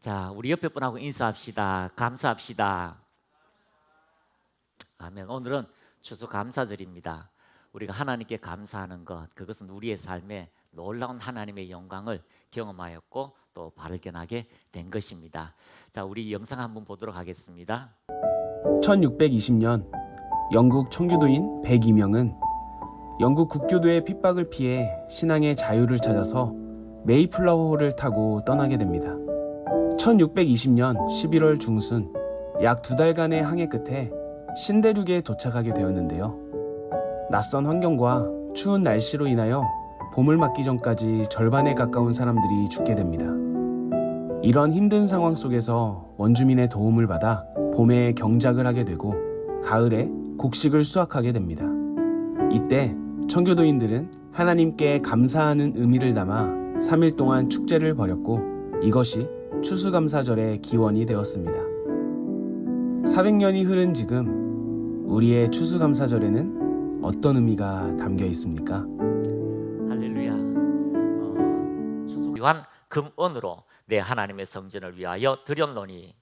자, 우리 옆에 분하고 인사합시다. 감사합시다. 아멘. 오늘은 추수감사절입니다. 우리가 하나님께 감사하는 것, 그것은 우리의 삶에 놀라운 하나님의 영광을 경험하였고 또 발견하게 된 것입니다. 자, 우리 영상 한번 보도록 하겠습니다. 1620년 영국 청교도인 102명은 영국 국교도의 핍박을 피해 신앙의 자유를 찾아서 메이플라워호를 타고 떠나게 됩니다. 1620년 11월 중순 약 2달간의 항해 끝에 신대륙에 도착하게 되었는데요. 낯선 환경과 추운 날씨로 인하여 봄을 맞기 전까지 절반에 가까운 사람들이 죽게 됩니다. 이런 힘든 상황 속에서 원주민의 도움을 받아 봄에 경작을 하게 되고 가을에 곡식을 수확하게 됩니다. 이때 청교도인들은 하나님께 감사하는 의미를 담아 3일 동안 축제를 벌였고 이것이 추수감사절의 기원이 되었습니다. 400년이 흐른 지금 우리의 추수감사절에는 어떤 의미가 담겨 있습니까? 할렐루야. 추수 요한 금은으로 내 하나님의 성전을 위하여 드렸노니.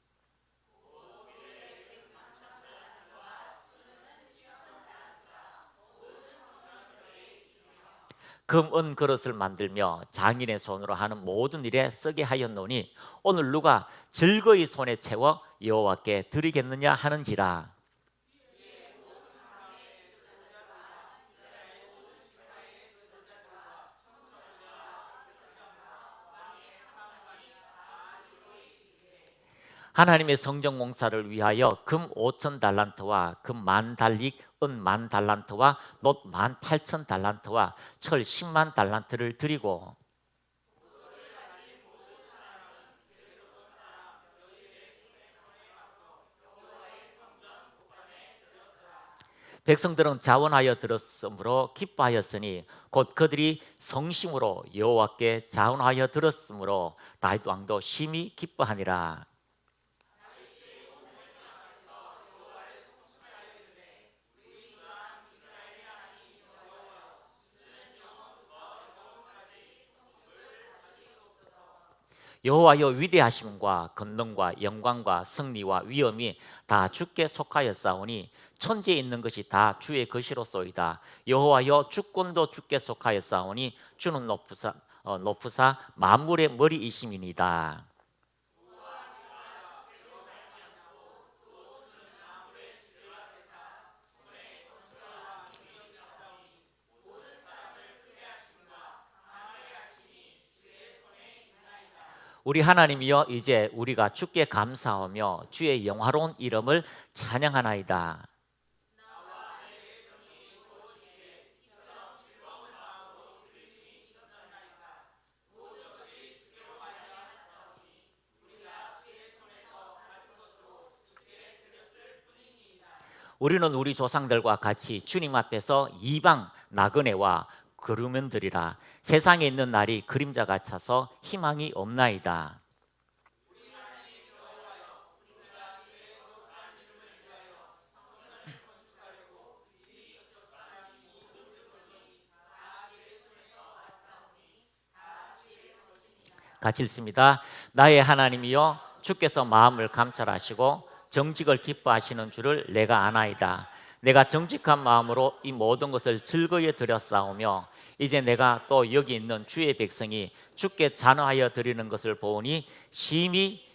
금은 그릇을 만들며 장인의 손으로 하는 모든 일에 쓰게 하였노니 오늘 누가 즐거이 손에 채워 여호와께 드리겠느냐 하는지라. 하나님의 성전 공사를 위하여 금 5천 달란트와 금 10,000달릭, 은 10,000달란트와 놋 18,000달란트와 철 10만 달란트를 드리고 백성들은 자원하여 들었으므로 기뻐하였으니 곧 그들이 성심으로 여호와께 자원하여 들었으므로 다윗 왕도 심히 기뻐하니라. 여호와여 위대하심과 권능과 영광과 승리와 위엄이 다 주께 속하였사오니 천지에 있는 것이 다 주의 것이로소이다. 여호와여 주권도 주께 속하였사오니 주는 높으사 만물의 머리이심이니이다. 우리 하나님이여, 이제 우리가 주께 감사하며 주의 영화로운 이름을 찬양하나이다. 우리는 우리 조상들과 같이 주님 앞에서 이방 나그네와 그루면 들이라. 세상에 있는 날이 그림자 같아서 희망이 없나이다. 같이 읽습니다. 나의 하나님이여, 주께서 마음을 감찰하시고 정직을 기뻐하시는 줄을 내가 아나이다. 내가 정직한 마음으로 이 모든 것을 즐거이 드렸사오며 이제 내가 또 여기 있는 주의 백성이 주께 잔어하여 드리는 것을 보니 심히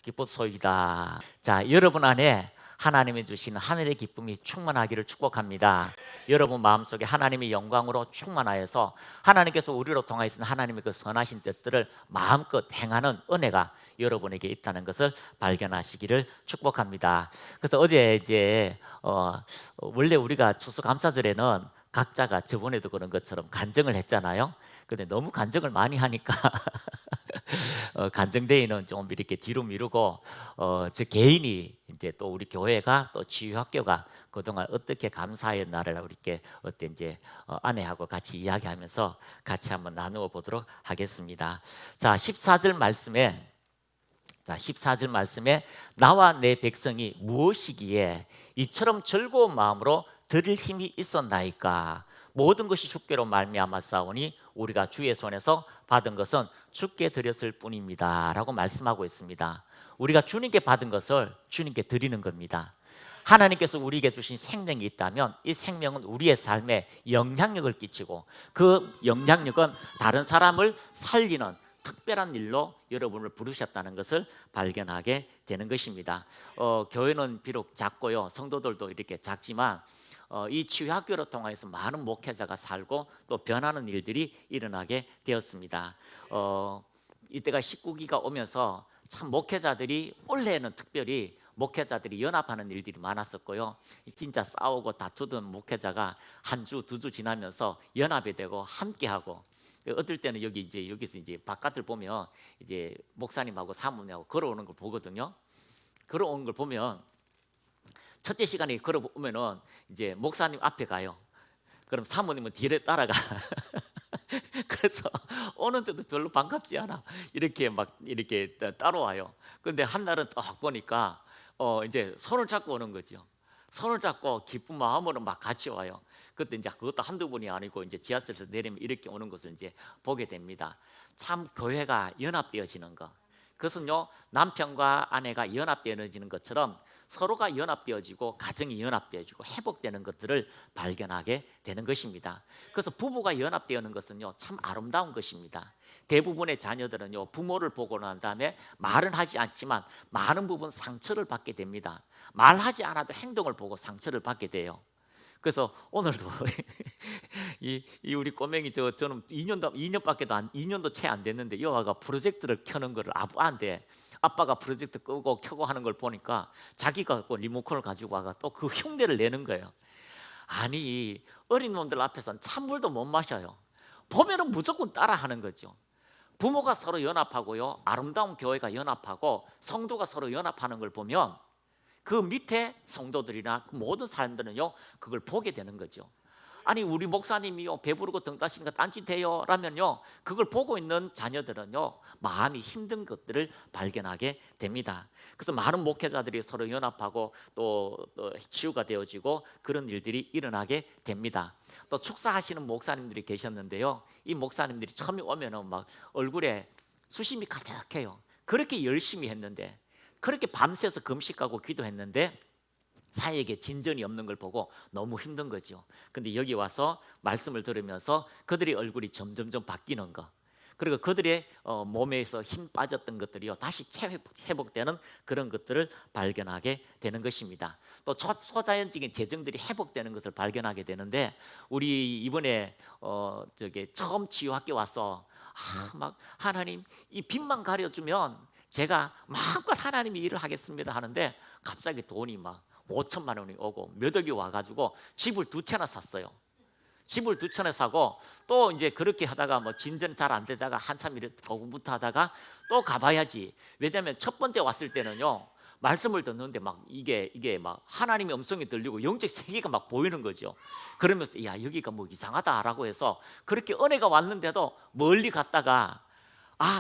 기쁘소이다. 자, 여러분 안에 하나님이 주시는 하늘의 기쁨이 충만하기를 축복합니다. 여러분 마음속에 하나님의 영광으로 충만하여서 하나님께서 우리로 통하여서 하나님의 그 선하신 뜻들을 마음껏 행하는 은혜가 여러분에게 있다는 것을 발견하시기를 축복합니다. 그래서 어제 이제 원래 우리가 추수감사절에는 각자가 저번에도 그런 것처럼 간증을 했잖아요. 근데 너무 간증을 많이 하니까 간증데이는 좀 이렇게 뒤로 미루고 저 개인이 이제 또 우리 교회가 또 치유학교가 그동안 어떻게 감사의 날을 이렇게 어때 이제 아내하고 같이 이야기하면서 같이 한번 나누어 보도록 하겠습니다. 자, 14절 말씀에 나와 내 백성이 무엇이기에 이처럼 즐거운 마음으로 드릴 힘이 있었나이까. 모든 것이 주께로 말미암았사오니 우리가 주의 손에서 받은 것은 주께 드렸을 뿐입니다라고 말씀하고 있습니다. 우리가 주님께 받은 것을 주님께 드리는 겁니다. 하나님께서 우리에게 주신 생명이 있다면 이 생명은 우리의 삶에 영향력을 끼치고 그 영향력은 다른 사람을 살리는 특별한 일로 여러분을 부르셨다는 것을 발견하게 되는 것입니다. 교회는 비록 작고요, 성도들도 이렇게 작지만 이 치유학교를 통해서 많은 목회자가 살고 또 변하는 일들이 일어나게 되었습니다. 이때가 19기가 오면서 참 목회자들이 올해는 특별히 목회자들이 연합하는 일들이 많았었고요. 진짜 싸우고 다투던 목회자가 한 주, 두 주 지나면서 연합이 되고 함께하고, 어떨 때는 여기서 이제 바깥을 보면 이제 목사님하고 사모님하고 걸어오는 걸 보거든요. 걸어오는 걸 보면 첫째 시간에 걸어오면은 이제 목사님 앞에 가요. 그럼 사모님은 뒤를 따라가. 그래서 오는데도 별로 반갑지 않아. 이렇게 따라와요. 근데 한 날은 딱 보니까 이제 손을 잡고 오는 거죠. 손을 잡고 기쁜 마음으로 막 같이 와요. 그때 이제 그것도 한두 번이 아니고 이제 지하철에서 내리면 이렇게 오는 것을 이제 보게 됩니다. 참 교회가 연합되어지는 것, 그것은요, 남편과 아내가 연합되어지는 것처럼 서로가 연합되어지고 가정이 연합되어지고 회복되는 것들을 발견하게 되는 것입니다. 그래서 부부가 연합되어는 것은요, 참 아름다운 것입니다. 대부분의 자녀들은요, 부모를 보고 난 다음에 말은 하지 않지만 많은 부분 상처를 받게 됩니다. 말하지 않아도 행동을 보고 상처를 받게 돼요. 그래서 오늘도 이 우리 꼬맹이 저는 2년도 채 안 됐는데 여아가 프로젝트를 켜는 거를 아빠한테, 아빠가 프로젝트 끄고 켜고 하는 걸 보니까 자기가 그 리모컨을 가지고 와가 또 그 흉내를 내는 거예요. 아니, 어린 놈들 앞에서는 찬물도 못 마셔요. 보면은 무조건 따라하는 거죠. 부모가 서로 연합하고요, 아름다운 교회가 연합하고 성도가 서로 연합하는 걸 보면 그 밑에 성도들이나 그 모든 사람들은요, 그걸 보게 되는 거죠. 아니, 우리 목사님이요 배부르고 등 따시니까 딴짓해요 라면요, 그걸 보고 있는 자녀들은요 마음이 힘든 것들을 발견하게 됩니다. 그래서 많은 목회자들이 서로 연합하고 또 치유가 되어지고 그런 일들이 일어나게 됩니다. 또 축사하시는 목사님들이 계셨는데요, 이 목사님들이 처음에 오면은 막 얼굴에 수심이 가득해요. 그렇게 열심히 했는데, 그렇게 밤새서 금식하고 기도했는데 사이에게 진전이 없는 걸 보고 너무 힘든 거죠. 근데 여기 와서 말씀을 들으면서 그들의 얼굴이 점점점 바뀌는 거, 그리고 그들의 몸에서 힘 빠졌던 것들이요 다시 회복되는 그런 것들을 발견하게 되는 것입니다. 또 초자연적인 재정들이 회복되는 것을 발견하게 되는데, 우리 이번에 처음 치유학교 와서 막 하나님 이 빚만 가려주면 제가 마음껏 하나님이 일을 하겠습니다 하는데, 갑자기 돈이 막 5천만 원이 오고 몇 억이 와가지고 집을 2채나 샀어요. 집을 2채나 사고 또 이제 그렇게 하다가 뭐 진전 잘 안 되다가 한참 이렇게 고군부터 하다가 또 가봐야지. 왜냐하면 첫 번째 왔을 때는요, 말씀을 듣는데 막 이게 막 하나님의 음성이 들리고 영적 세계가 막 보이는 거죠. 그러면서 야, 여기가 뭐 이상하다라고 해서 그렇게 은혜가 왔는데도 멀리 갔다가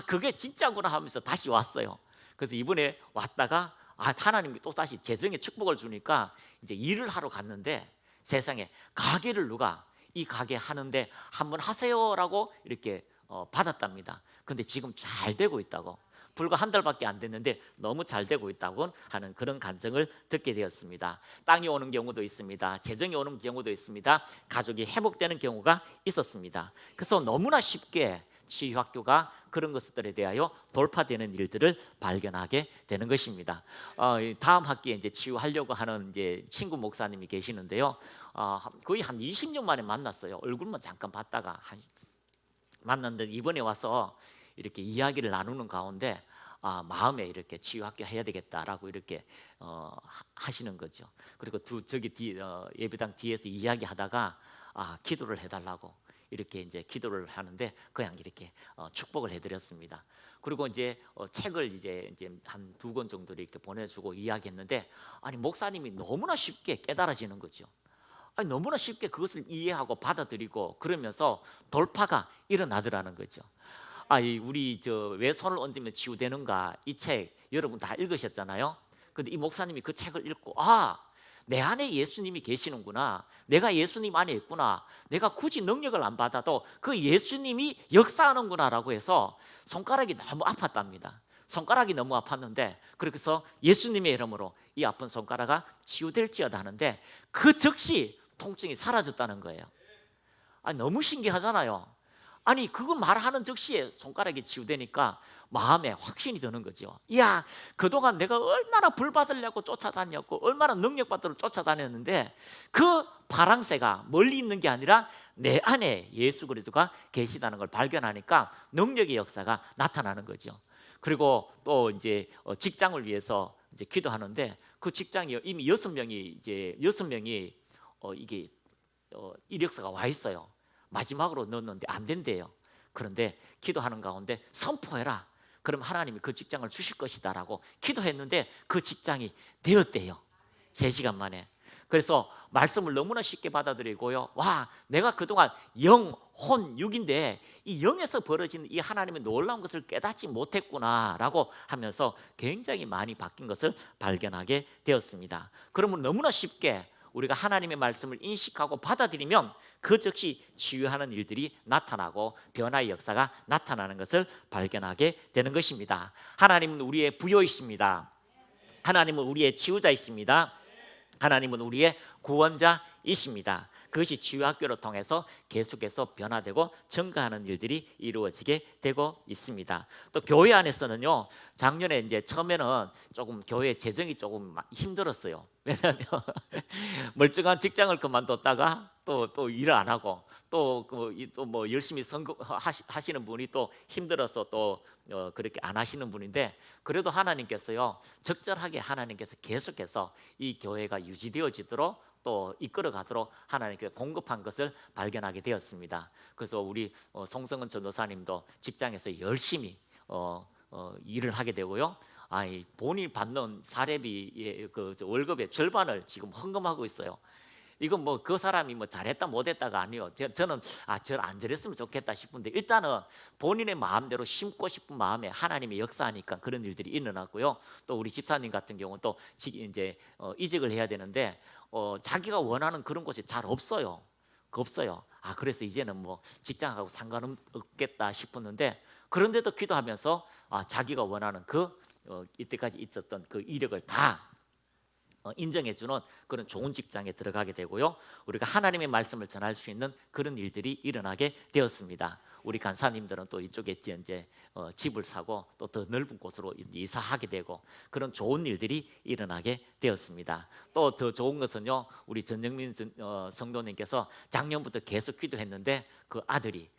그게 진짜구나 하면서 다시 왔어요. 그래서 이번에 왔다가 하나님이 또 다시 재정의 축복을 주니까 이제 일을 하러 갔는데, 세상에 가게를 누가 이 가게 하는데 한번 하세요라고 이렇게 받았답니다. 근데 지금 잘 되고 있다고, 불과 한 달밖에 안 됐는데 너무 잘 되고 있다고 하는 그런 간증을 듣게 되었습니다. 땅이 오는 경우도 있습니다. 재정이 오는 경우도 있습니다. 가족이 회복되는 경우가 있었습니다. 그래서 너무나 쉽게 치유학교가 그런 것들에 대하여 돌파되는 일들을 발견하게 되는 것입니다. 다음 학기에 이제 치유하려고 하는 이제 친구 목사님이 계시는데요, 거의 한 20년 만에 만났어요. 얼굴만 잠깐 봤다가 만났는데, 이번에 와서 이렇게 이야기를 나누는 가운데 마음에 이렇게 치유학교 해야 되겠다라고 이렇게 하시는 거죠. 그리고 예배당 뒤에서 이야기하다가 기도를 해달라고 이렇게 이제 기도를 하는데 그냥 이렇게 축복을 해드렸습니다. 그리고 이제 책을 이제 한 2권 정도 이렇게 보내주고 이야기했는데, 아니 목사님이 너무나 쉽게 깨달아지는 거죠. 아니 너무나 쉽게 그것을 이해하고 받아들이고 그러면서 돌파가 일어나더라는 거죠. 우리 왜 손을 얹으면 치유되는가 이 책 여러분 다 읽으셨잖아요. 근데 이 목사님이 그 책을 읽고 내 안에 예수님이 계시는구나, 내가 예수님 안에 있구나, 내가 굳이 능력을 안 받아도 그 예수님이 역사하는구나라고 해서 손가락이 너무 아팠답니다. 손가락이 너무 아팠는데, 그래서 예수님의 이름으로 이 아픈 손가락이 치유될지어다 하는데 그 즉시 통증이 사라졌다는 거예요. 아니, 너무 신기하잖아요. 아니, 그거 말하는 즉시에 손가락이 치유되니까 마음에 확신이 드는 거죠. 이야, 그동안 내가 얼마나 불 받으려고 쫓아다녔고 얼마나 능력 받으러 쫓아다녔는데 그 파랑새가 멀리 있는 게 아니라 내 안에 예수 그리스도가 계시다는 걸 발견하니까 능력의 역사가 나타나는 거죠. 그리고 또 이제 직장을 위해서 이제 기도하는데 그 직장이 이미 6명이 이게 이력서가 와 있어요. 마지막으로 넣었는데 안 된대요. 그런데 기도하는 가운데 선포해라, 그럼 하나님이 그 직장을 주실 것이다라고 기도했는데 그 직장이 되었대요. 3시간 만에. 그래서 말씀을 너무나 쉽게 받아들이고요. 와, 내가 그동안 영, 혼, 육인데 이 영에서 벌어지는 이 하나님의 놀라운 것을 깨닫지 못했구나라고 하면서 굉장히 많이 바뀐 것을 발견하게 되었습니다. 그러면 너무나 쉽게 우리가 하나님의 말씀을 인식하고 받아들이면 그 즉시 치유하는 일들이 나타나고 변화의 역사가 나타나는 것을 발견하게 되는 것입니다. 하나님은 우리의 부요이십니다. 하나님은 우리의 치유자이십니다. 하나님은 우리의 구원자이십니다. 그것이 치유학교를 통해서 계속해서 변화되고 증가하는 일들이 이루어지게 되고 있습니다. 또 교회 안에서는요, 작년에 이제 처음에는 조금 교회 재정이 조금 힘들었어요. 왜냐하면 멀쩡한 직장을 그만뒀다가 또 일을 안 하고 또 뭐 열심히 하시는 분이 또 힘들어서 또 그렇게 안 하시는 분인데, 그래도 하나님께서요, 적절하게 하나님께서 계속해서 이 교회가 유지되어지도록 또 이끌어가도록 하나님께서 공급한 것을 발견하게 되었습니다. 그래서 우리 송성은 전도사님도 직장에서 열심히 일을 하게 되고요. 본인이 받는 사례비 그 월급의 절반을 지금 헌금하고 있어요. 이건 뭐 그 사람이 뭐 잘했다 못했다가 아니요. 저는 저 안 저랬으면 좋겠다 싶은데 일단은 본인의 마음대로 심고 싶은 마음에 하나님이 역사하니까 그런 일들이 일어났고요. 또 우리 집사님 같은 경우는 또 이제 이직을 해야 되는데 자기가 원하는 그런 곳이 잘 없어요. 그래서 이제는 뭐 직장하고 상관없겠다 싶었는데, 그런데도 기도하면서 자기가 원하는 이때까지 있었던 그 이력을 다 인정해주는 그런 좋은 직장에 들어가게 되고요. 우리가 하나님의 말씀을 전할 수 있는 그런 일들이 일어나게 되었습니다. 우리 간사님들은 또 이쪽에 이제 집을 사고 또 더 넓은 곳으로 이사하게 되고 그런 좋은 일들이 일어나게 되었습니다. 또 더 좋은 것은요, 우리 전영민 성도님께서 작년부터 계속 기도했는데 그 아들이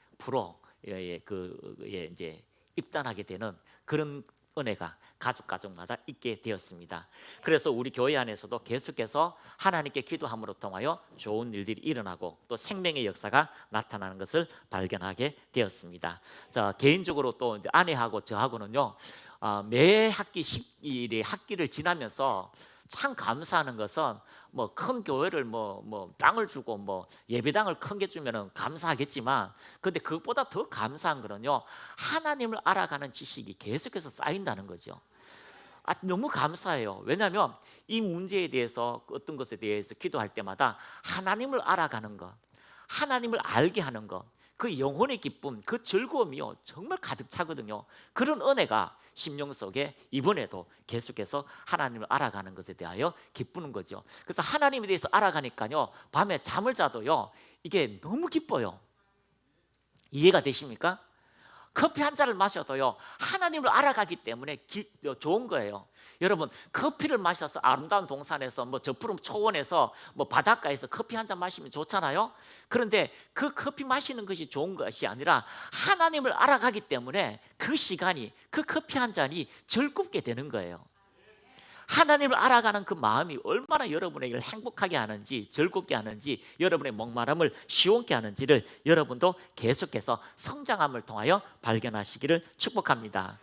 이제 입단하게 되는 그런 은혜가 가족마다 있게 되었습니다. 그래서 우리 교회 안에서도 계속해서 하나님께 기도함으로 통하여 좋은 일들이 일어나고 또 생명의 역사가 나타나는 것을 발견하게 되었습니다. 자, 개인적으로 또 이제 아내하고 저하고는요, 매 학기 10일의 학기를 지나면서 참 감사하는 것은 뭐 큰 교회를 뭐 땅을 주고 뭐 예배당을 큰 게 주면은 감사하겠지만, 근데 그것보다 더 감사한 거는요, 하나님을 알아가는 지식이 계속해서 쌓인다는 거죠. 너무 감사해요. 왜냐하면 이 문제에 대해서 어떤 것에 대해서 기도할 때마다 하나님을 알아가는 것, 하나님을 알게 하는 것, 그 영혼의 기쁨, 그 즐거움이요 정말 가득 차거든요. 그런 은혜가 심령 속에 이번에도 계속해서 하나님을 알아가는 것에 대하여 기쁘는 거죠. 그래서 하나님에 대해서 알아가니까요, 밤에 잠을 자도요 이게 너무 기뻐요. 이해가 되십니까? 커피 한 잔을 마셔도요 하나님을 알아가기 때문에 좋은 거예요. 여러분, 커피를 마셔서 아름다운 동산에서 뭐 저 푸른 초원에서 뭐 바닷가에서 커피 한 잔 마시면 좋잖아요. 그런데 그 커피 마시는 것이 좋은 것이 아니라 하나님을 알아가기 때문에 그 시간이, 그 커피 한 잔이 즐겁게 되는 거예요. 하나님을 알아가는 그 마음이 얼마나 여러분에게 행복하게 하는지, 즐겁게 하는지, 여러분의 목마름을 시원케 하는지를 여러분도 계속해서 성장함을 통하여 발견하시기를 축복합니다.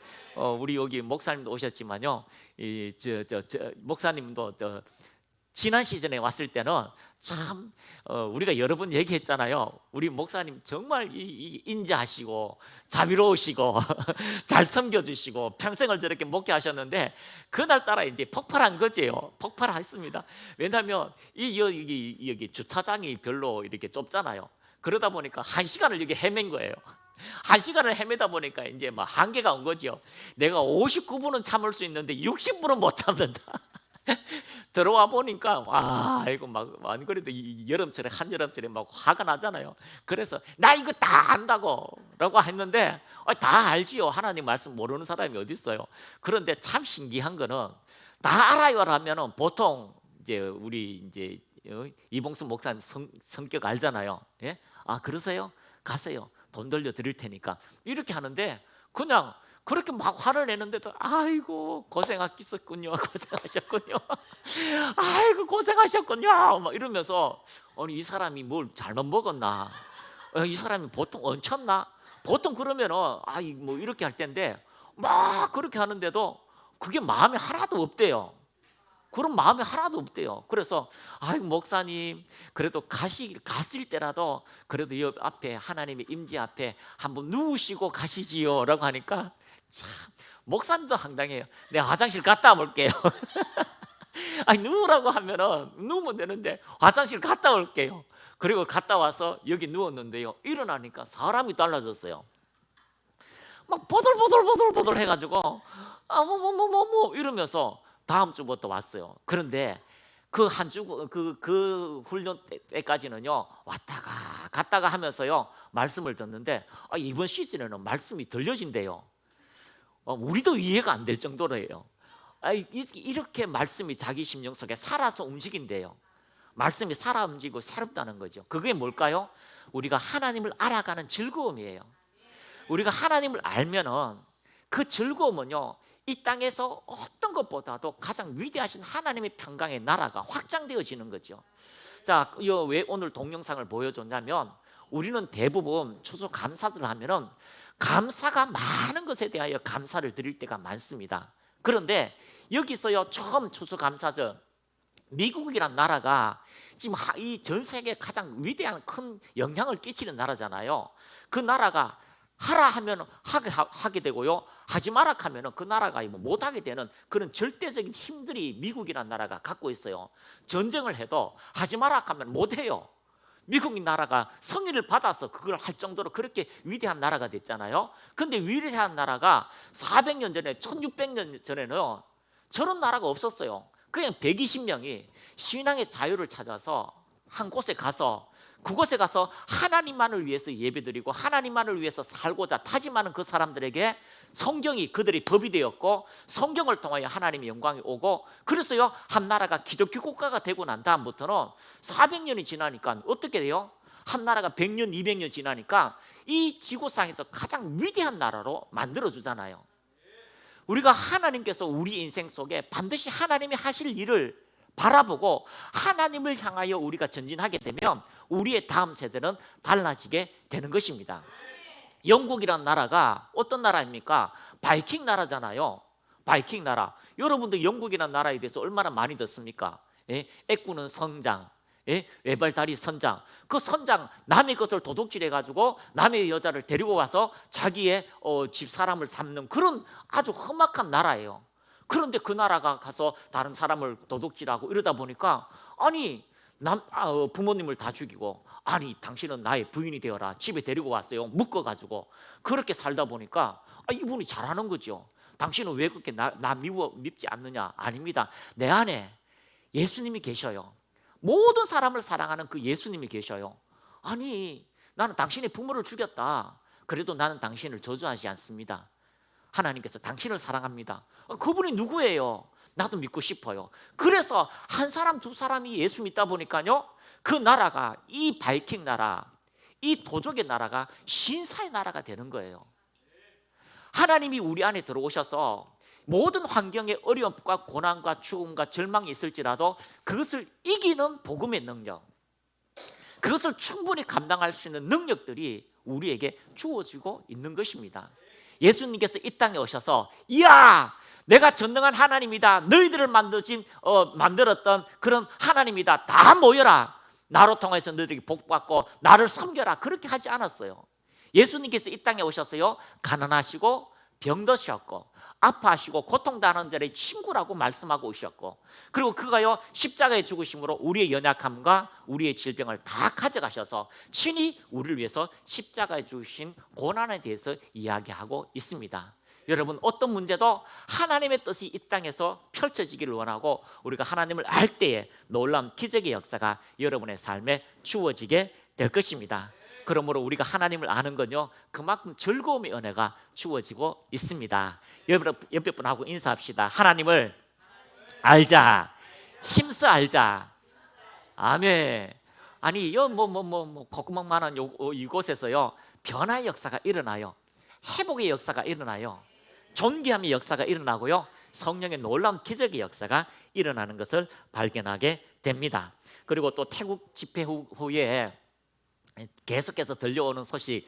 우리 여기 목사님도 오셨지만요, 목사님도 지난 시즌에 왔을 때는 참 우리가 여러 번 얘기했잖아요. 우리 목사님 정말 인자하시고 자비로우시고 잘 섬겨주시고 평생을 저렇게 목회하셨는데 그날따라 이제 폭발한 거지요. 폭발했습니다. 왜냐하면 여기 주차장이 별로 이렇게 좁잖아요. 그러다 보니까 1시간을 여기 헤맨 거예요. 1시간을 헤매다 보니까 이제 막 한계가 온 거죠. 내가 59분은 참을 수 있는데 60분은 못 참는다. 들어와 보니까 이거 막 안 그래도 이 여름철에 한여름철에 막 화가 나잖아요. 그래서 나 이거 다 안다고라고 했는데 다 알지요. 하나님 말씀 모르는 사람이 어디 있어요. 그런데 참 신기한 거는 다 알아요라면은 보통 이제 우리 이제 이봉수 목사님 성격 알잖아요. 예? 그러세요? 가세요. 돈 돌려 드릴 테니까 이렇게 하는데 그냥 그렇게 막 화를 내는데도 아이고 고생하셨군요. 고생하셨군요. 아이고 고생하셨군요. 막 이러면서 아니 이 사람이 뭘 잘못 먹었나? 이 사람이 보통 얹혔나? 보통 그러면은 뭐 이렇게 할 텐데 막 그렇게 하는데도 그게 마음에 하나도 없대요. 그런 마음이 하나도 없대요. 그래서 아이고 목사님 그래도 갔을 때라도 그래도 옆 앞에 하나님의 임재 앞에 한번 누우시고 가시지요 라고 하니까 참 목사님도 황당해요. 내가 화장실 갔다 올게요. 누우라고 하면은 누우면 되는데 화장실 갔다 올게요. 그리고 갔다 와서 여기 누웠는데요, 일어나니까 사람이 달라졌어요. 막 보들보들 해가지고 뭐 이러면서 다음 주부터 왔어요. 그런데 그 한 주 그 훈련 때까지는요 왔다가 갔다가 하면서요 말씀을 듣는데 이번 시즌에는 말씀이 들려진대요. 우리도 이해가 안 될 정도로예요. 이렇게 말씀이 자기 심령 속에 살아서 움직인대요. 말씀이 살아 움직이고 새롭다는 거죠. 그게 뭘까요? 우리가 하나님을 알아가는 즐거움이에요. 우리가 하나님을 알면은 그 즐거움은요 이 땅에서 어떤 것보다도 가장 위대하신 하나님의 평강의 나라가 확장되어지는 거죠. 자, 왜 오늘 동영상을 보여줬냐면 우리는 대부분 추수감사절을 하면은 감사가 많은 것에 대하여 감사를 드릴 때가 많습니다. 그런데 여기서요 처음 추수감사절 미국이란 나라가 지금 이 전 세계에 가장 위대한 큰 영향을 끼치는 나라잖아요. 그 나라가 하라 하면 하게 되고요, 하지 마라 하면 그 나라가 못하게 되는 그런 절대적인 힘들이 미국이라는 나라가 갖고 있어요. 전쟁을 해도 하지 마라 하면 못해요. 미국 나라가 성의를 받아서 그걸 할 정도로 그렇게 위대한 나라가 됐잖아요. 근데 위대한 나라가 400년 전에 1600년 전에는 저런 나라가 없었어요. 그냥 120명이 신앙의 자유를 찾아서 한 곳에 가서 그곳에 가서 하나님만을 위해서 예배드리고 하나님만을 위해서 살고자 다짐하는 그 사람들에게 성경이 그들의 법이 되었고 성경을 통하여 하나님의 영광이 오고 그래서요 한 나라가 기독교 국가가 되고 난 다음부터는 400년이 지나니까 어떻게 돼요? 한 나라가 100년, 200년 지나니까 이 지구상에서 가장 위대한 나라로 만들어주잖아요. 우리가 하나님께서 우리 인생 속에 반드시 하나님이 하실 일을 바라보고 하나님을 향하여 우리가 전진하게 되면 우리의 다음 세대는 달라지게 되는 것입니다. 영국이란 나라가 어떤 나라입니까? 바이킹 나라잖아요. 바이킹 나라. 여러분도 영국이란 나라에 대해서 얼마나 많이 듣습니까? 애꾸는 선장, 외발다리 선장. 그 선장 남의 것을 도둑질해가지고 남의 여자를 데리고 와서 자기의 집 사람을 삼는 그런 아주 험악한 나라예요. 그런데 그 나라가 가서 다른 사람을 도둑질하고 이러다 보니까 부모님을 다 죽이고 당신은 나의 부인이 되어라 집에 데리고 왔어요. 묶어가지고 그렇게 살다 보니까 이분이 잘하는 거죠. 당신은 왜 그렇게 나 밉지 않느냐? 아닙니다. 내 안에 예수님이 계셔요. 모든 사람을 사랑하는 그 예수님이 계셔요. 나는 당신의 부모를 죽였다. 그래도 나는 당신을 저주하지 않습니다. 하나님께서 당신을 사랑합니다. 그분이 누구예요? 나도 믿고 싶어요. 그래서 한 사람 두 사람이 예수 믿다 보니까요 그 나라가 이 바이킹 나라, 이 도적의 나라가 신사의 나라가 되는 거예요. 하나님이 우리 안에 들어오셔서 모든 환경의 어려움과 고난과 죽음과 절망이 있을지라도 그것을 이기는 복음의 능력, 그것을 충분히 감당할 수 있는 능력들이 우리에게 주어지고 있는 것입니다. 예수님께서 이 땅에 오셔서 이야 내가 전능한 하나님이다. 너희들을 만들었던 그런 하나님이다. 다 모여라. 나로 통해서 너희들에게 복받고 나를 섬겨라. 그렇게 하지 않았어요. 예수님께서 이 땅에 오셨어요. 가난하시고 병드셨고 아파하시고 고통당하는 자의 친구라고 말씀하고 오셨고, 그리고 그가요 십자가에 죽으심으로 우리의 연약함과 우리의 질병을 다 가져가셔서 친히 우리를 위해서 십자가에 죽으신 고난에 대해서 이야기하고 있습니다. 여러분, 어떤 문제도 하나님의 뜻이 이 땅에서 펼쳐지기를 원하고 우리가 하나님을 알 때에 놀라운 기적의 역사가 여러분의 삶에 주어지게 될 것입니다. 그러므로 우리가 하나님을 아는 건요 그만큼 즐거움의 은혜가 주어지고 있습니다. 옆에 분하고 인사합시다. 하나님을 알자. 힘써 알자. 아멘. 아니 콧구멍만한 이곳에서요 변화의 역사가 일어나요. 회복의 역사가 일어나요. 존귀함의 역사가 일어나고요 성령의 놀라운 기적의 역사가 일어나는 것을 발견하게 됩니다. 그리고 또 태국 집회 후에 계속해서 들려오는 소식,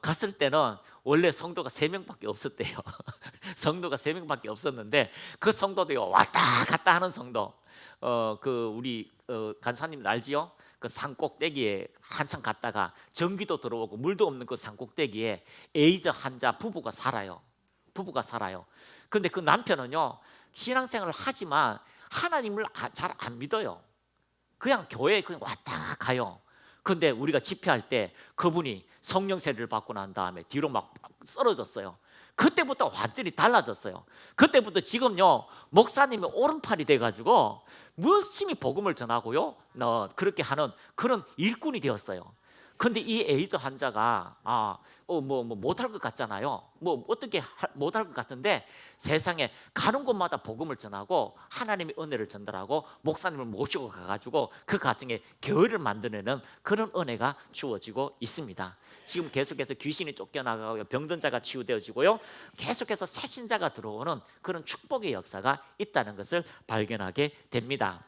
갔을 때는 원래 성도가 3명밖에 없었대요. 성도가 3명밖에 없었는데 그 성도도요 왔다 갔다 하는 성도. 우리 간사님 알지요? 그 산꼭대기에 한참 갔다가 전기도 들어오고 물도 없는 그 산꼭대기에 에이즈 환자 부부가 살아요. 근데 그 남편은요 신앙생활을 하지만 하나님을 잘 안 믿어요. 그냥 교회에 그냥 왔다 가요. 근데 우리가 집회할 때 그분이 성령 세례를 받고 난 다음에 뒤로 막 쓰러졌어요. 그때부터 완전히 달라졌어요. 그때부터 지금요 목사님이 오른팔이 돼가지고 열심히 복음을 전하고요 그렇게 하는 그런 일꾼이 되었어요. 근데 이 에이즈 환자가 못할 것 같잖아요. 어떻게 못할 것 같은데 세상에 가는 곳마다 복음을 전하고 하나님의 은혜를 전달하고 목사님을 모시고 가가지고 그 가정에 교회를 만들어내는 그런 은혜가 주어지고 있습니다. 지금 계속해서 귀신이 쫓겨나가고 병든 자가 치유되어지고요 계속해서 새 신자가 들어오는 그런 축복의 역사가 있다는 것을 발견하게 됩니다.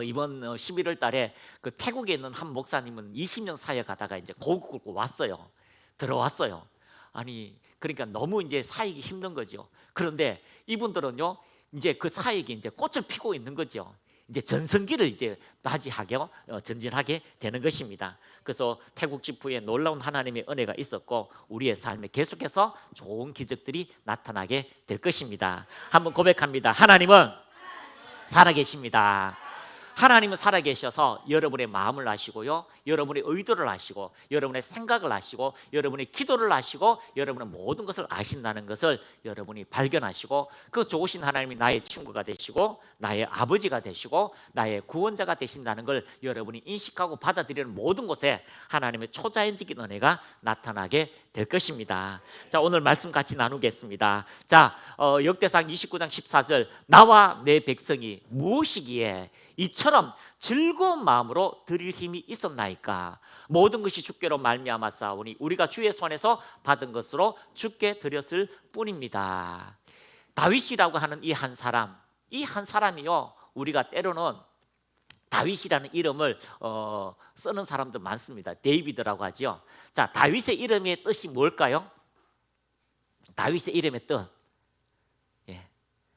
이번 11월 달에 그 태국에 있는 한 목사님은 20년 사역 하다가 이제 고국을 들어왔어요. 아니 그러니까 너무 이제 사역이 힘든 거죠. 그런데 이분들은요 이제 그 사역이 이제 꽃을 피고 있는 거죠. 이제 전성기를 이제 맞이하게 전진하게 되는 것입니다. 그래서 태국 집회에 놀라운 하나님의 은혜가 있었고 우리의 삶에 계속해서 좋은 기적들이 나타나게 될 것입니다. 한번 고백합니다. 하나님은 살아계십니다. 하나님은 살아계셔서 여러분의 마음을 아시고요 여러분의 의도를 아시고 여러분의 생각을 아시고 여러분의 기도를 아시고 여러분의 모든 것을 아신다는 것을 여러분이 발견하시고 그 좋으신 하나님이 나의 친구가 되시고 나의 아버지가 되시고 나의 구원자가 되신다는 걸 여러분이 인식하고 받아들이는 모든 곳에 하나님의 초자연적인 은혜가 나타나게 될 것입니다. 자, 오늘 말씀 같이 나누겠습니다. 자, 역대상 29장 14절 나와 내 백성이 무엇이기에 이처럼 즐거운 마음으로 드릴 힘이 있었나이까. 모든 것이 주께로 말미암았사오니 우리가 주의 손에서 받은 것으로 주께 드렸을 뿐입니다. 다윗이라고 하는 이 한 사람이요 우리가 때로는 다윗이라는 이름을 쓰는 사람들 많습니다. 데이비드라고 하죠. 자, 다윗의 이름의 뜻이 뭘까요? 다윗의 이름의 뜻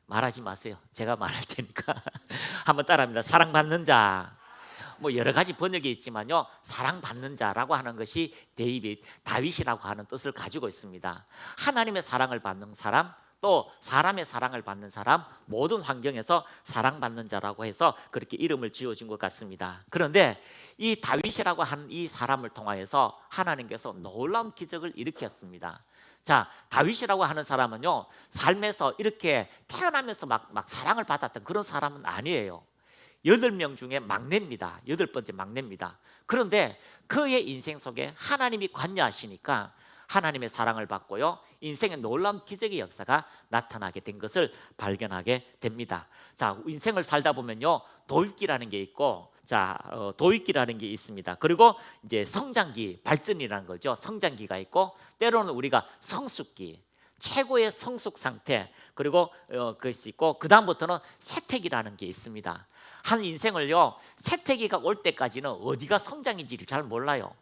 말하지 마세요. 제가 말할 테니까 한번 따라합니다. 사랑받는 자. 여러 가지 번역이 있지만요 사랑받는 자라고 하는 것이 다윗이라고 하는 뜻을 가지고 있습니다. 하나님의 사랑을 받는 사람, 또 사람의 사랑을 받는 사람, 모든 환경에서 사랑받는 자라고 해서 그렇게 이름을 지어준 것 같습니다. 그런데 이 다윗이라고 하는 이 사람을 통하여서 하나님께서 놀라운 기적을 일으켰습니다. 자, 다윗이라고 하는 사람은요 삶에서 이렇게 태어나면서 막 사랑을 받았던 그런 사람은 아니에요. 8명 중에 막내입니다. 8번째 막내입니다. 그런데 그의 인생 속에 하나님이 관여하시니까 하나님의 사랑을 받고요 인생의 놀라운 기적의 역사가 나타나게 된 것을 발견하게 됩니다. 자, 인생을 살다 보면요 도입기라는 게 있고 도입기라는 게 있습니다. 그리고 이제 성장기, 발전이라는 거죠. 성장기가 있고 때로는 우리가 성숙기, 최고의 성숙 상태, 그리고 그것이 있고 그 다음부터는 쇠퇴기라는 게 있습니다. 한 인생을요 쇠퇴기가 올 때까지는 어디가 성장인지를 잘 몰라요.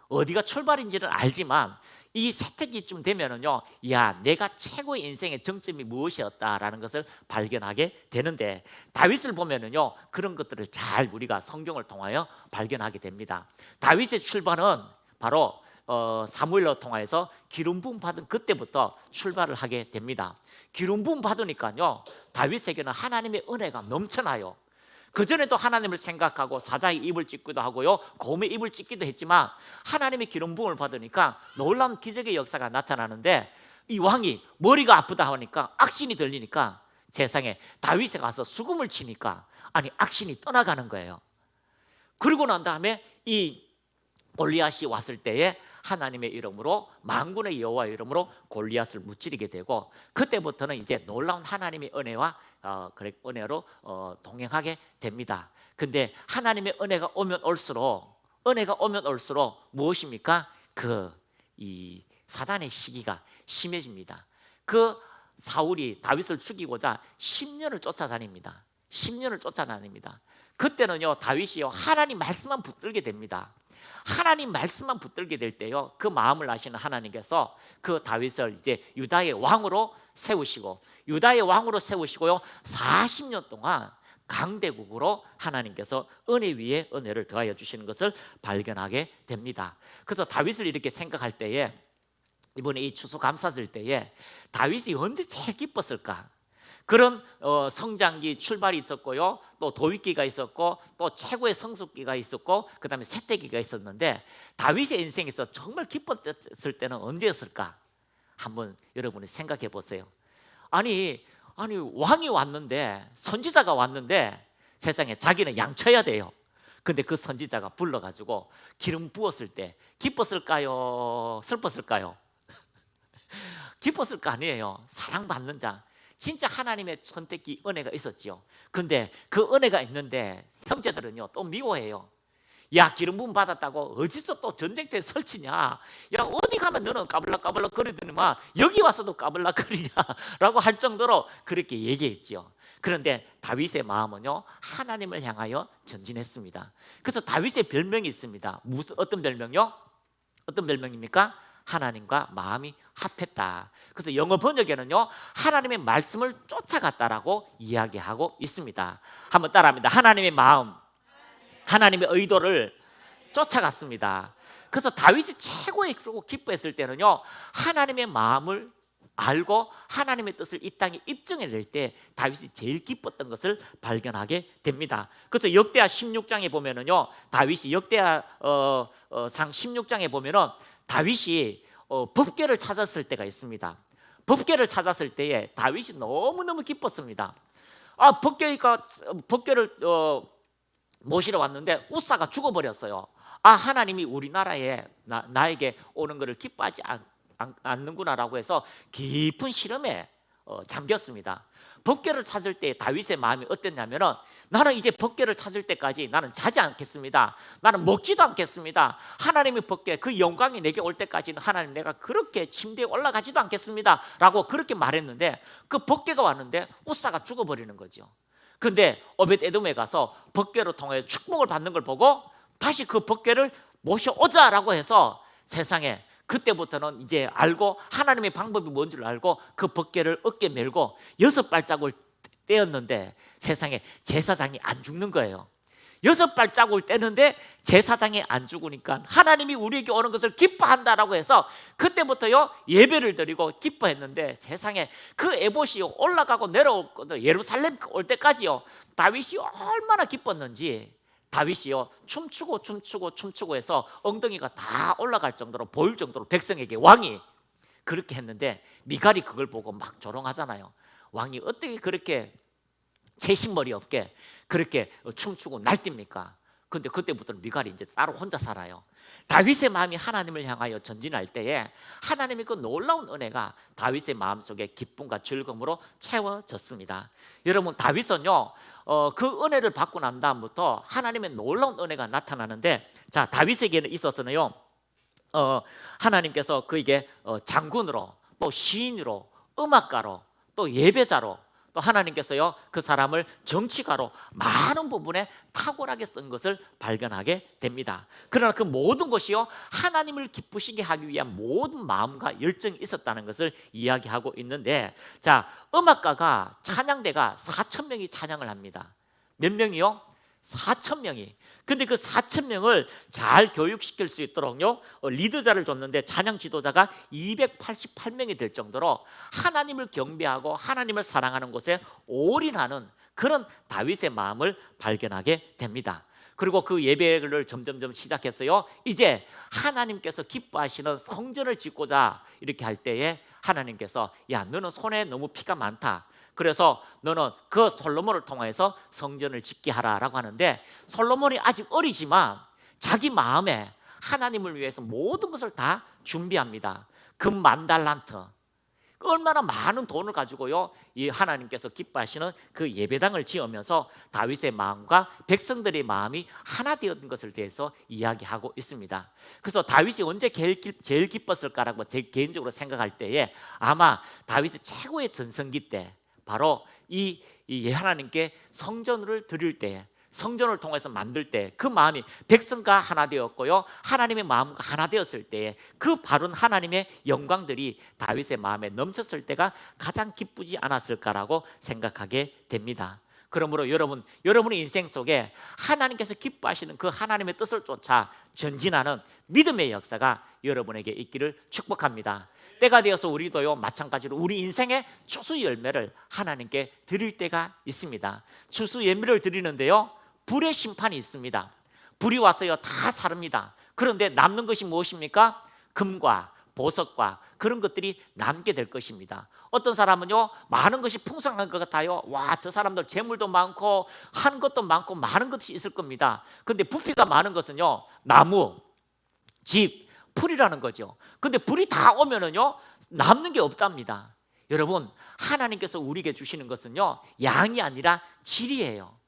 어디가 출발인지는 알지만 이 세태기쯤 되면은요, 야, 내가 최고의 인생의 정점이 무엇이었다라는 것을 발견하게 되는데, 다윗을 보면은요, 그런 것들을 잘 우리가 성경을 통하여 발견하게 됩니다. 다윗의 출발은 바로 사무엘로 통하여서 기름 부음 받은 그때부터 출발을 하게 됩니다. 기름 부음 받으니까요, 다윗에게는 하나님의 은혜가 넘쳐나요. 그전에도 하나님을 생각하고 사자의 입을 찢기도 하고요, 곰의 입을 찢기도 했지만 하나님의 기름 부음을 받으니까 놀라운 기적의 역사가 나타나는데, 이 왕이 머리가 아프다 하니까 악신이 들리니까 세상에 다윗에 가서 수금을 치니까 악신이 떠나가는 거예요. 그러고 난 다음에 이 골리앗이 왔을 때에 하나님의 이름으로, 만군의 여호와의 이름으로 골리앗을 무찌르게 되고, 그때부터는 이제 놀라운 하나님의 은혜와 은혜로 동행하게 됩니다. 근데 하나님의 은혜가 오면 올수록 무엇입니까? 이 사단의 시기가 심해집니다. 그 사울이 다윗을 죽이고자 10년을 쫓아다닙니다. 10년을 쫓아다닙니다. 그때는요, 다윗이요, 하나님 말씀만 붙들게 됩니다. 하나님 말씀만 붙들게 될 때요, 그 마음을 아시는 하나님께서 그 다윗을 이제 유다의 왕으로 세우시고요, 40년 동안 강대국으로 하나님께서 은혜 위에 은혜를 더하여 주시는 것을 발견하게 됩니다. 그래서 다윗을 이렇게 생각할 때에, 이번에 이 추수감사절 때에 다윗이 언제 제일 기뻤을까? 그런 성장기 출발이 있었고요, 또 도입기가 있었고, 또 최고의 성숙기가 있었고, 그 다음에 세태기가 있었는데, 다윗의 인생에서 정말 기뻤을 때는 언제였을까? 한번 여러분이 생각해 보세요. 아니 왕이 왔는데, 선지자가 왔는데 세상에 자기는 양쳐야 돼요. 근데 그 선지자가 불러가지고 기름 부었을 때 기뻤을까요? 슬펐을까요? 기뻤을 거 아니에요. 사랑받는 자, 진짜 하나님의 선택기 은혜가 있었지요. 근데 그 은혜가 있는데 형제들은요, 또 미워해요. 야, 기름 부음 받았다고 어디서 또 전쟁터에 설치냐? 야, 어디 가면 너는 까불락까불락 거리더니만 여기 와서도 까불락거리냐? 라고 할 정도로 그렇게 얘기했죠. 그런데 다윗의 마음은요, 하나님을 향하여 전진했습니다. 그래서 다윗의 별명이 있습니다. 어떤 별명이요? 어떤 별명입니까? 하나님과 마음이 합했다. 그래서 영어 번역에는요, 하나님의 말씀을 쫓아갔다라고 이야기하고 있습니다. 한번 따라합니다. 하나님의 마음, 하나님의 의도를 쫓아갔습니다. 그래서 다윗이 최고의 기뻐했을 때는요, 하나님의 마음을 알고 하나님의 뜻을 이 땅에 입증해낼 때 다윗이 제일 기뻤던 것을 발견하게 됩니다. 그래서 역대하 16장에 보면은요, 다윗이 역대하 상 16장에 보면은 다윗이 법궤를 찾았을 때가 있습니다. 법궤를 찾았을 때에 다윗이 너무너무 기뻤습니다. 법궤를 모시러 왔는데 우사가 죽어버렸어요. 하나님이 우리나라에 나에게 오는 것을 기뻐하지 않는구나라고 해서 깊은 시름에 잠겼습니다. 법궤를 찾을 때 다윗의 마음이 어땠냐면은, 나는 이제 법궤를 찾을 때까지 나는 자지 않겠습니다. 나는 먹지도 않겠습니다. 하나님의 법궤, 그 영광이 내게 올 때까지는 하나님, 내가 그렇게 침대에 올라가지도 않겠습니다 라고 그렇게 말했는데, 그 법궤가 왔는데 우사가 죽어버리는 거죠. 근데 오벳에돔에 가서 법궤로 통해 축복을 받는 걸 보고 다시 그 법궤를 모셔오자라고 해서, 세상에 그때부터는 이제 알고, 하나님의 방법이 뭔지를 알고 그 법궤를 어깨에 메고 6발자국을 떼었는데 세상에 제사장이 안 죽는 거예요. 6발자국을 떼는데 제사장이 안 죽으니까 하나님이 우리에게 오는 것을 기뻐한다라고 해서 그때부터요, 예배를 드리고 기뻐했는데, 세상에 그 에봇이 올라가고 내려올 예루살렘 올 때까지요, 다윗이 얼마나 기뻤는지, 다윗이요, 춤추고 해서 엉덩이가 다 올라갈 정도로 보일 정도로 백성에게, 왕이 그렇게 했는데 미갈이 그걸 보고 막 조롱하잖아요. 왕이 어떻게 그렇게 채신머리 없게 그렇게 춤추고 날뜁니까? 근데 그때부터는 미갈이 이제 따로 혼자 살아요. 다윗의 마음이 하나님을 향하여 전진할 때에 하나님의 그 놀라운 은혜가 다윗의 마음속에 기쁨과 즐거움으로 채워졌습니다. 여러분, 다윗은요, 그 은혜를 받고 난 다음부터 하나님의 놀라운 은혜가 나타나는데, 자, 다윗에게는 있어서는요, 하나님께서 그에게 장군으로, 또 시인으로, 음악가로, 또 예배자로, 또 하나님께서요 그 사람을 정치가로 많은 부분에 탁월하게 쓴 것을 발견하게 됩니다. 그러나 그 모든 것이요 하나님을 기쁘시게 하기 위한 모든 마음과 열정이 있었다는 것을 이야기하고 있는데, 자, 음악가가 찬양대가 4,000명이 찬양을 합니다. 몇 명이요? 4,000명이. 근데 그 4,000명을 잘 교육시킬 수 있도록요 리더자를 줬는데 찬양 지도자가 288명이 될 정도로 하나님을 경배하고 하나님을 사랑하는 곳에 올인하는 그런 다윗의 마음을 발견하게 됩니다. 그리고 그 예배를 점점점 시작했어요. 이제 하나님께서 기뻐하시는 성전을 짓고자 이렇게 할 때에 하나님께서 야, 너는 손에 너무 피가 많다. 그래서 너는 그 솔로몬을 통해서 성전을 짓게 하라라고 하는데, 솔로몬이 아직 어리지만 자기 마음에 하나님을 위해서 모든 것을 다 준비합니다. 금 10,000달란트, 얼마나 많은 돈을 가지고요 이 하나님께서 기뻐하시는 그 예배당을 지으면서 다윗의 마음과 백성들의 마음이 하나 되었던 것을 대해서 이야기하고 있습니다. 그래서 다윗이 언제 제일 기뻤을까라고 제 개인적으로 생각할 때에 아마 다윗의 최고의 전성기 때, 바로 이 하나님께 성전을 드릴 때, 성전을 통해서 만들 때 그 마음이 백성과 하나 되었고요 하나님의 마음과 하나 되었을 때에 그 바른 하나님의 영광들이 다윗의 마음에 넘쳤을 때가 가장 기쁘지 않았을까라고 생각하게 됩니다. 그러므로 여러분의 인생 속에 하나님께서 기뻐하시는 그 하나님의 뜻을 쫓아 전진하는 믿음의 역사가 여러분에게 있기를 축복합니다. 때가 되어서 우리도요 마찬가지로 우리 인생의 추수 열매를 하나님께 드릴 때가 있습니다. 추수 열매를 드리는데요 불의 심판이 있습니다. 불이 와서요 다 사릅니다. 그런데 남는 것이 무엇입니까? 금과 보석과 그런 것들이 남게 될 것입니다. 어떤 사람은요 많은 것이 풍성한 것 같아요. 와, 저 사람들 재물도 많고 한 것도 많고 많은 것이 있을 겁니다. 그런데 부피가 많은 것은요 나무, 집, 풀이라는 거죠. 근데 불이 다 오면은요 남는 게 없답니다. 여러분, 하나님께서 우리에게 주시는 것은요 양이 아니라 질이에요.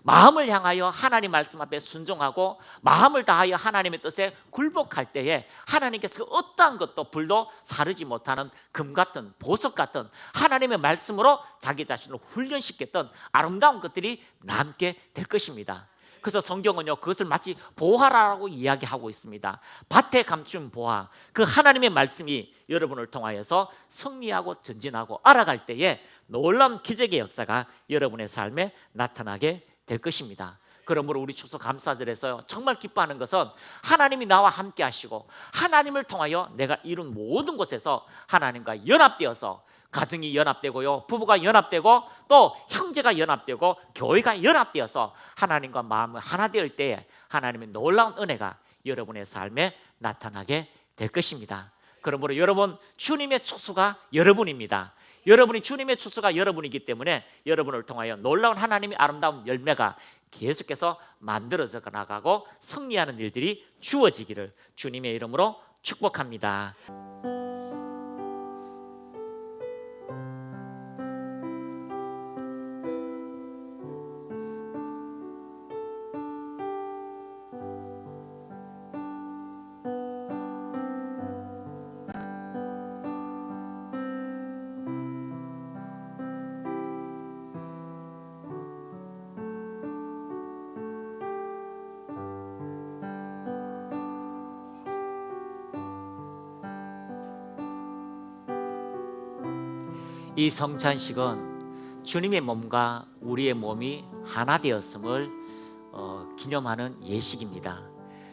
마음을 향하여 하나님 말씀 앞에 순종하고 마음을 다하여 하나님의 뜻에 굴복할 때에 하나님께서 어떠한 것도 불도 사르지 못하는 금 같은 보석 같은 하나님의 말씀으로 자기 자신을 훈련시켰던 아름다운 것들이 남게 될 것입니다. 그래서 성경은요 그것을 마치 보화라고 이야기하고 있습니다. 밭에 감춘 보화, 그 하나님의 말씀이 여러분을 통하여서 승리하고 전진하고 알아갈 때에 놀라운 기적의 역사가 여러분의 삶에 나타나게 될 것입니다. 그러므로 우리 추수감사절에서 정말 기뻐하는 것은 하나님이 나와 함께 하시고 하나님을 통하여 내가 이룬 모든 곳에서 하나님과 연합되어서 가정이 연합되고요 부부가 연합되고 또 형제가 연합되고 교회가 연합되어서 하나님과 마음을 하나 될 때에 하나님의 놀라운 은혜가 여러분의 삶에 나타나게 될 것입니다. 그러므로 여러분, 주님의 추수가 여러분입니다. 여러분이 주님의 추수가 여러분이기 때문에 여러분을 통하여 놀라운 하나님의 아름다운 열매가 계속해서 만들어져 나가고 승리하는 일들이 주어지기를 주님의 이름으로 축복합니다. 이 성찬식은 주님의 몸과 우리의 몸이 하나 되었음을 기념하는 예식입니다.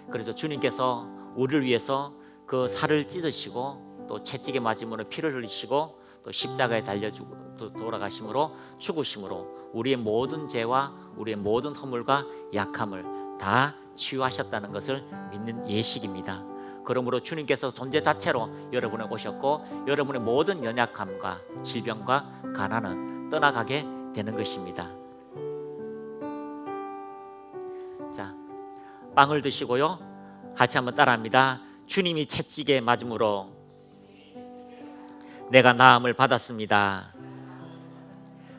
그래서 주님께서 우리를 위해서 그 살을 찢으시고 또 채찍에 맞음으로 피를 흘리시고 또 십자가에 달려주고 또 돌아가심으로 죽으심으로 우리의 모든 죄와 우리의 모든 허물과 약함을 다 치유하셨다는 것을 믿는 예식입니다. 그러므로 주님께서 존재 자체로 여러분을 오셨고 여러분의 모든 연약함과 질병과 가난은 떠나가게 되는 것입니다. 자, 빵을 드시고요 같이 한번 따라합니다. 주님이 채찍에 맞음으로 내가 나음을 받았습니다.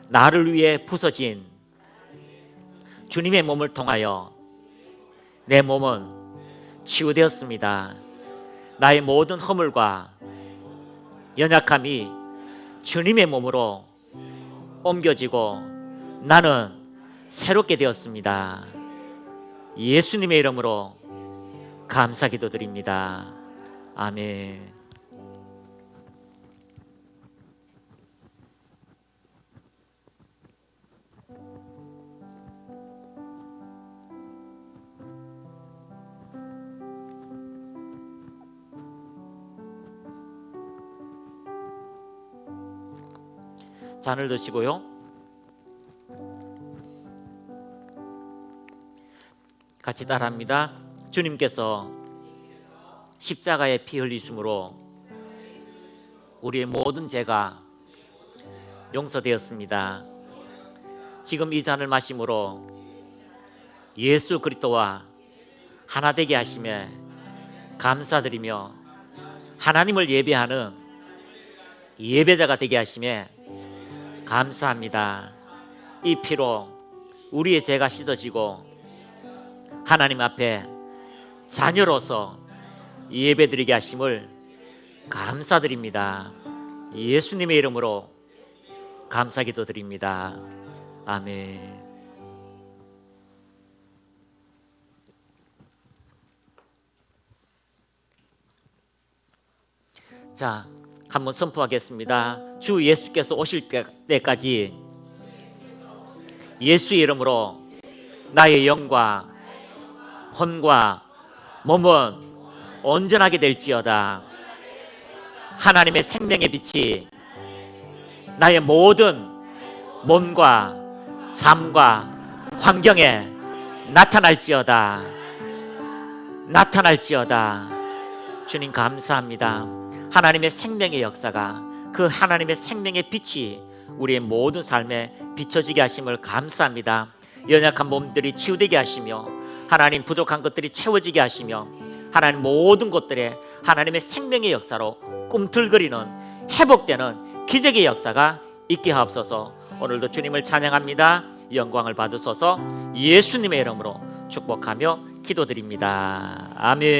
나를 위해 부서진 주님의 몸을 통하여 내 몸은 치유되었습니다. 나의 모든 허물과 연약함이 주님의 몸으로 옮겨지고 나는 새롭게 되었습니다. 예수님의 이름으로 감사 기도드립니다. 아멘. 잔을 드시고요. 같이 따라합니다. 주님께서 십자가에 피 흘리심으로 우리의 모든 죄가 용서되었습니다. 지금 이 잔을 마심으로 예수 그리스도와 하나 되게 하심에 감사드리며 하나님을 예배하는 예배자가 되게 하심에 감사합니다. 이 피로 우리의 죄가 씻어지고 하나님 앞에 자녀로서 예배드리게 하심을 감사드립니다. 예수님의 이름으로 감사 기도드립니다. 아멘. 자, 한번 선포하겠습니다. 주 예수께서 오실 때까지 예수의 이름으로 나의 영과 혼과 몸은 온전하게 될지어다. 하나님의 생명의 빛이 나의 모든 몸과 삶과 환경에 나타날지어다. 주님 감사합니다. 하나님의 생명의 역사가, 그 하나님의 생명의 빛이 우리의 모든 삶에 비춰지게 하심을 감사합니다. 연약한 몸들이 치유되게 하시며 하나님 부족한 것들이 채워지게 하시며 하나님 모든 것들에 하나님의 생명의 역사로 꿈틀거리는 회복되는 기적의 역사가 있게 하옵소서. 오늘도 주님을 찬양합니다. 영광을 받으소서. 예수님의 이름으로 축복하며 기도드립니다. 아멘.